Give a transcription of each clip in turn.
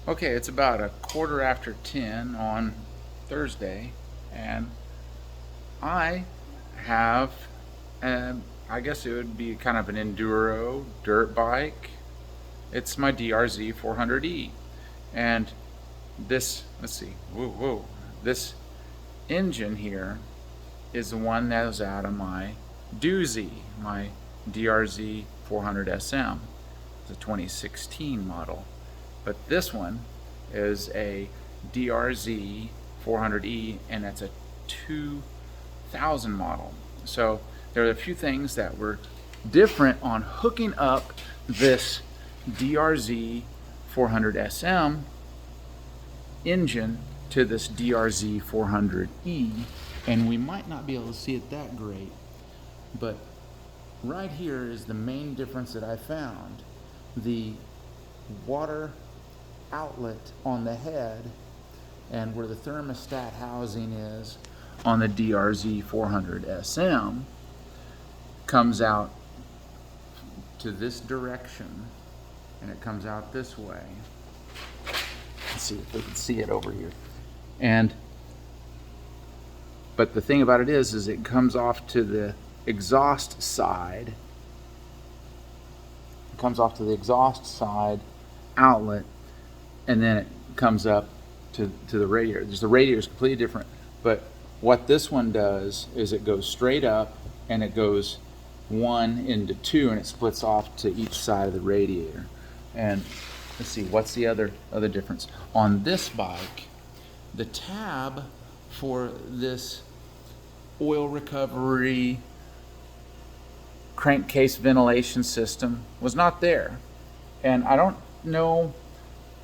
Okay, it's about a 10:15 on Thursday, and I have, I guess it would be kind of an enduro dirt bike. It's my DRZ400e, and this, let's see, this engine here is the one that was out of my doozy, my DRZ400SM. It's a 2016 model. But this one is a DRZ 400E, and that's a 2000 model. So there are a few things that were different on hooking up this DRZ 400SM engine to this DRZ 400E, and we might not be able to see it that great, but right here is the main difference that I found. The water outlet on the head and where the thermostat housing is on the DRZ 400SM comes out to this direction, and it comes out this way. Let's see if we can see it over here. But the thing about it is it comes off to the exhaust side. It comes off to the exhaust side outlet, and then it comes up to the radiator. The radiator is completely different, but what this one does is it goes straight up, and it goes one into two, and it splits off to each side of the radiator. And let's see, what's the other difference? On this bike, the tab for this oil recovery crankcase ventilation system was not there. And I don't know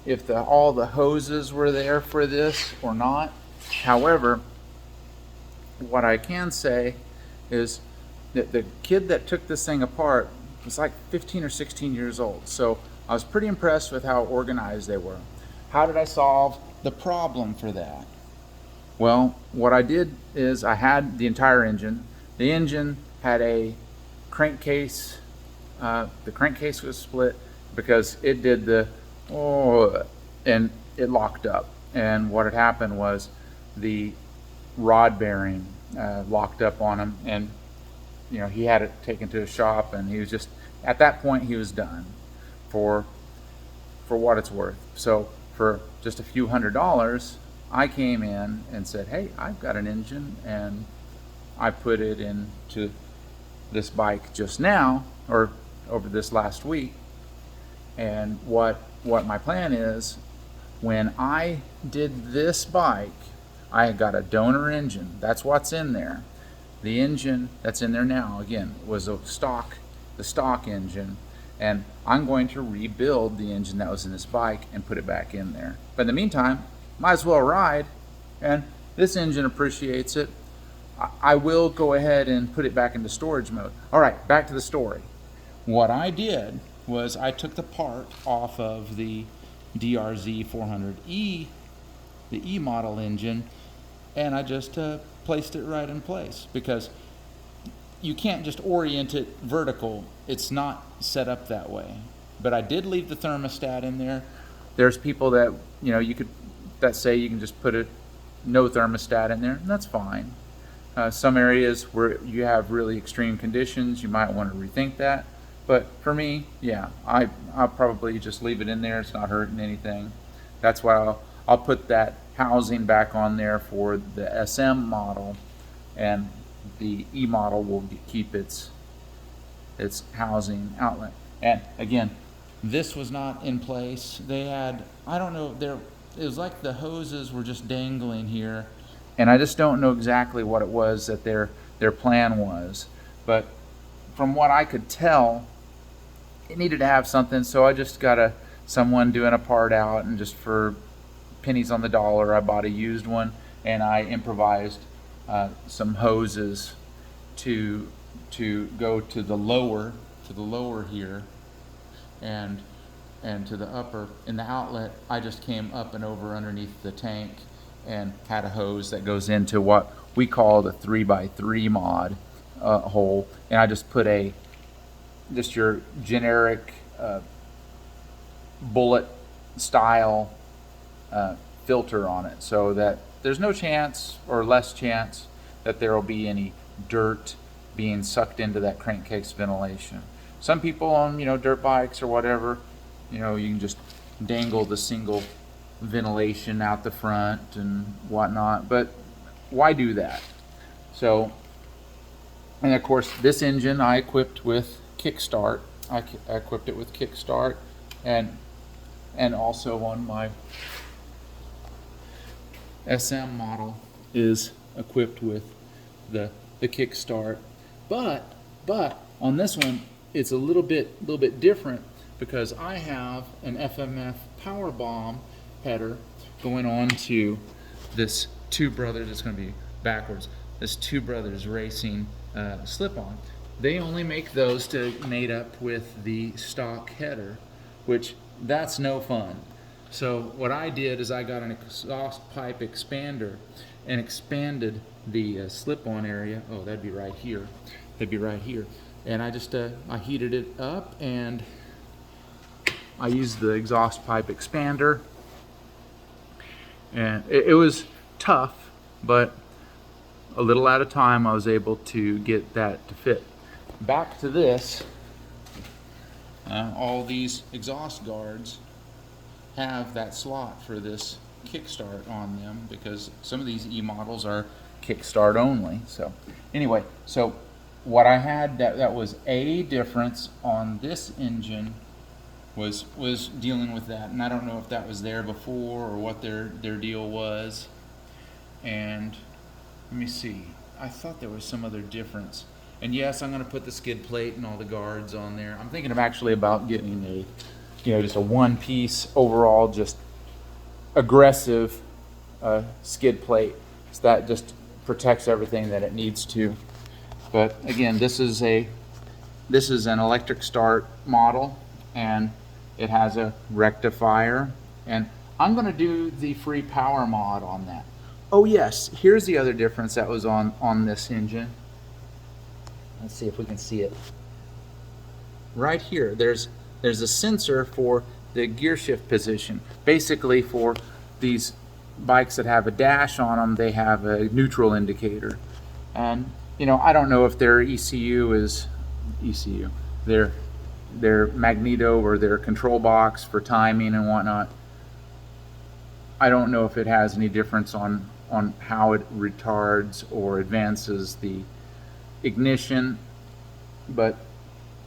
if all the hoses were there for this or not. However, what I can say is that the kid that took this thing apart was like 15 or 16 years old. So I was pretty impressed with how organized they were. How did I solve the problem for that? Well, what I did is I had the entire engine. The engine had a crankcase. The crankcase was split because it did and it locked up. And what had happened was the rod bearing locked up on him, and he had it taken to a shop, and he was just, at that point, he was done for what it's worth. So for just a few $100s, I came in and said, hey, I've got an engine, and I put it into this bike just now, or over this last week. And what my plan is, when I did this bike, I got a donor engine. That's what's in there. The engine that's in there now, again, was the stock engine, and I'm going to rebuild the engine that was in this bike and put it back in there. But in the meantime, might as well ride, and this engine appreciates it. I will go ahead and put it back into storage mode. All right, back to the story. What I did was I took the part off of the DRZ 400E, the E model engine, and I just placed it right in place, because you can't just orient it vertical. It's not set up that way. But I did leave the thermostat in there. There's people that that say you can just put no thermostat in there, and that's fine. Some areas where you have really extreme conditions, you might want to rethink that. But for me, yeah, I'll probably just leave it in there. It's not hurting anything. That's why I'll put that housing back on there for the SM model, and the E model will keep its housing outlet. And again, this was not in place. They had, I don't know, it was like the hoses were just dangling here, and I just don't know exactly what it was that their plan was. But from what I could tell, it needed to have something, so I just got someone doing a part out, and just for pennies on the dollar, I bought a used one, and I improvised some hoses to go to the lower here, and to the upper. In the outlet, I just came up and over underneath the tank and had a hose that goes into what we call the 3x3 mod hole, and I just put just your generic bullet style filter on it, so that there's no chance or less chance that there will be any dirt being sucked into that crankcase ventilation. Some people on dirt bikes or whatever, you can just dangle the single ventilation out the front and whatnot, but why do that? So, and of course this engine I equipped with kickstart. I equipped it with kickstart, and also on my SM model is equipped with the kickstart, but on this one it's a little bit different, because I have an FMF power bomb header going on to this Two Brothers. It's going to be backwards. This Two Brothers Racing slip-on. They only make those to mate up with the stock header, which that's no fun. So what I did is I got an exhaust pipe expander and expanded the slip-on area. Oh, that'd be right here. That'd be right here. And I just I heated it up, and I used the exhaust pipe expander, and it was tough, but a little at a time I was able to get that to fit. Back to this, all these exhaust guards have that slot for this kickstart on them, because some of these E models are kickstart only. So anyway, so what I had that was a difference on this engine was dealing with that, and I don't know if that was there before or what their deal was. And let me see, I thought there was some other difference. And yes, I'm going to put the skid plate and all the guards on there. I'm thinking of actually about getting a just a one-piece overall, just aggressive skid plate, so that just protects everything that it needs to. But again, this is an electric start model, and it has a rectifier, and I'm going to do the free power mod on that. Oh yes, here's the other difference that was on this engine. Let's see if we can see it. Right here, there's a sensor for the gear shift position. Basically, for these bikes that have a dash on them, they have a neutral indicator. And I don't know if their ECU is their magneto or their control box for timing and whatnot. I don't know if it has any difference on how it retards or advances the ignition, but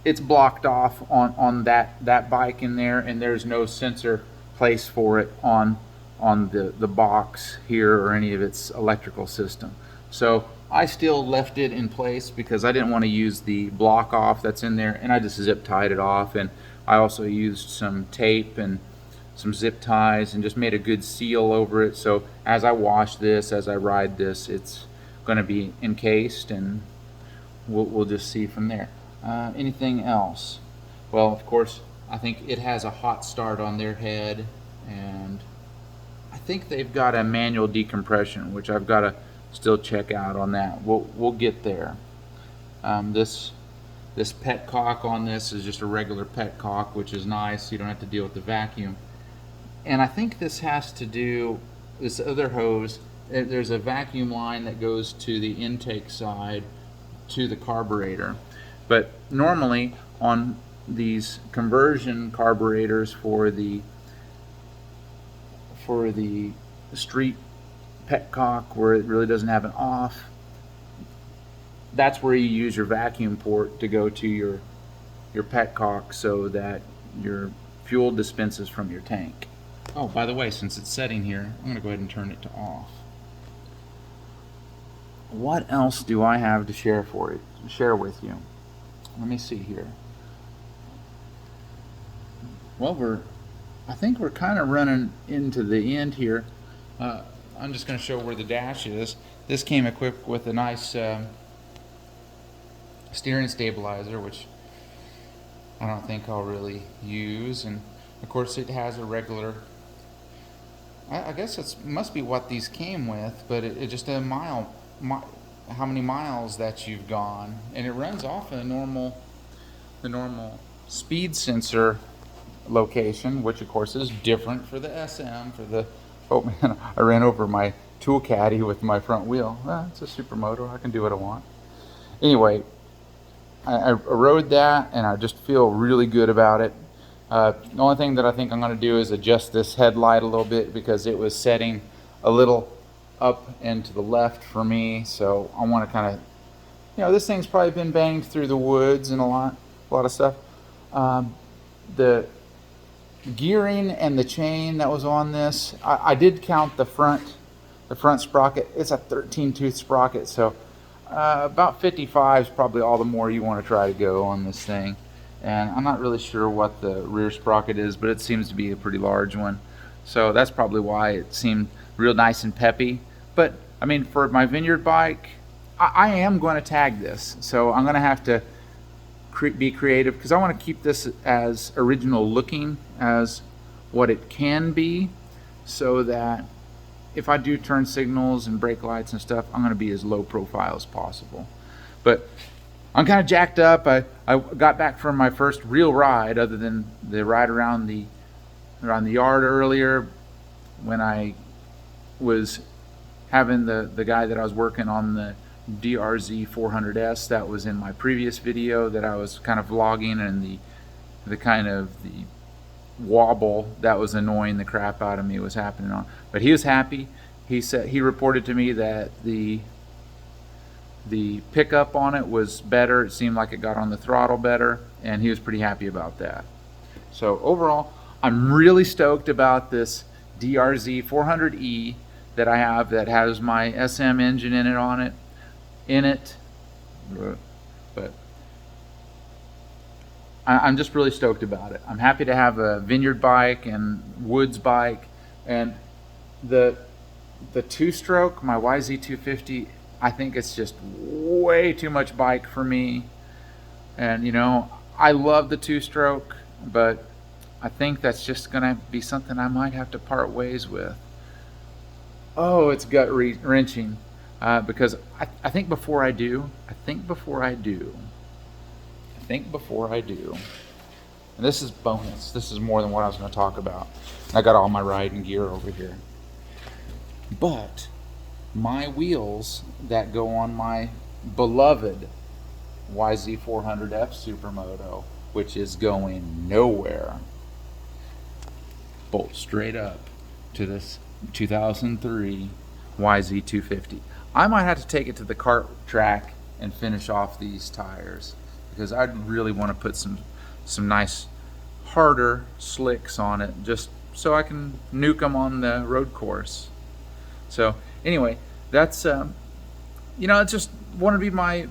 it's blocked off on that bike in there, and there's no sensor placed for it on the box here or any of its electrical system. So I still left it in place because I didn't want to use the block off that's in there, and I just zip tied it off. And I also used some tape and some zip ties and just made a good seal over it, so as I wash this, as I ride this, it's going to be encased, and we'll just see from there. Anything else? Well, of course, I think it has a hot start on their head, and I think they've got a manual decompression, which I've got to still check out on that. We'll get there. This petcock on this is just a regular petcock, which is nice. You don't have to deal with the vacuum. And I think this has to do, this other hose, there's a vacuum line that goes to the intake side to the carburetor. But normally on these conversion carburetors for the street petcock, where it really doesn't have an off, that's where you use your vacuum port to go to your petcock, so that your fuel dispenses from your tank. Oh, by the way, since it's setting here, I'm going to go ahead and turn it to off. What else do I have to share with you? Let me see here. Well, I think we're kind of running into the end here. I'm just going to show where the dash is. This came equipped with a nice steering stabilizer, which I don't think I'll really use, and of course it has a regular, I guess it must be what these came with, but it just a how many miles that you've gone, and it runs off the normal speed sensor location, which of course is different for the SM, for the Oh man, I ran over my tool caddy with my front wheel. It's a supermoto. I can do what I want. Anyway, I rode that and I just feel really good about it. The only thing that I think I'm going to do is adjust this headlight a little bit because it was setting a little up and to the left for me. So I want to kind of, this thing's probably been banged through the woods and a lot of stuff. The gearing and the chain that was on this, I did count the front sprocket. It's a 13 tooth sprocket, so about 55 is probably all the more you want to try to go on this thing. And I'm not really sure what the rear sprocket is, but it seems to be a pretty large one, so that's probably why it seemed real nice and peppy. But I mean, for my Vineyard bike, I am going to tag this, so I'm going to have to be creative because I want to keep this as original looking as what it can be, so that if I do turn signals and brake lights and stuff, I'm going to be as low profile as possible. But I'm kind of jacked up. I got back from my first real ride, other than the ride around the yard earlier when I was having the guy that I was working on the DRZ400e. That was in my previous video that I was kind of vlogging, and the kind of the wobble that was annoying the crap out of me was happening on. But he was happy. He said, he reported to me that the pickup on it was better. It seemed like it got on the throttle better, and he was pretty happy about that. So overall, I'm really stoked about this DRZ400e that I have, that has my SM engine in it. But I'm just really stoked about it. I'm happy to have a Vineyard bike and woods bike, and the two-stroke, my YZ250, I think it's just way too much bike for me. And I love the two-stroke, but I think that's just gonna be something I might have to part ways with. Oh, it's gut wrenching, because I think before I do, and this is bonus, this is more than what I was going to talk about. I got all my riding gear over here. But my wheels that go on my beloved YZ400F Supermoto, which is going nowhere, bolt straight up to this 2003 YZ250. I might have to take it to the kart track and finish off these tires, because I'd really want to put some nice harder slicks on it, just so I can nuke them on the road course. So anyway, that's it's just want to be my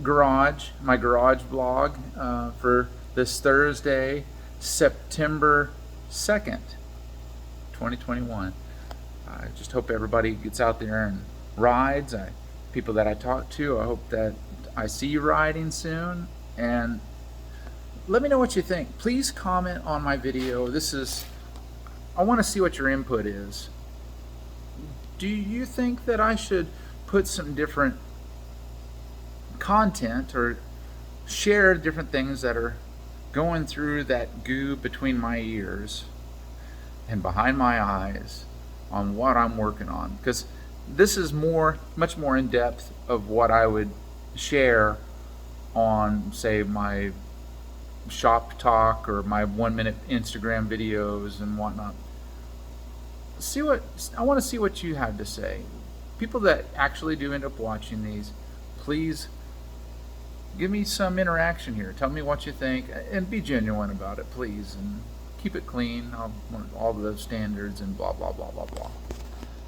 garage vlog for this Thursday, September 2nd, 2021. I just hope everybody gets out there and rides. People that I talk to, I hope that I see you riding soon, and let me know what you think. Please comment on my video. I want to see what your input is. Do you think that I should put some different content or share different things that are going through that goo between my ears and behind my eyes on what I'm working on? Because this is much more in depth of what I would share on, say, my shop talk or my 1-minute Instagram videos and whatnot. I want to see what you have to say. People that actually do end up watching these, please give me some interaction here. Tell me what you think, and be genuine about it, please, and keep it clean. I'll want all of those standards and blah blah blah blah blah.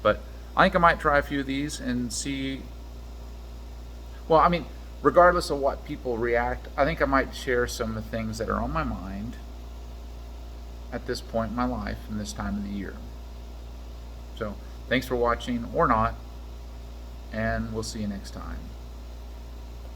But I think I might try a few of these and see. Well, I mean, regardless of what people react, I think I might share some of the things that are on my mind at this point in my life and this time of the year. So thanks for watching, or not, and we'll see you next time.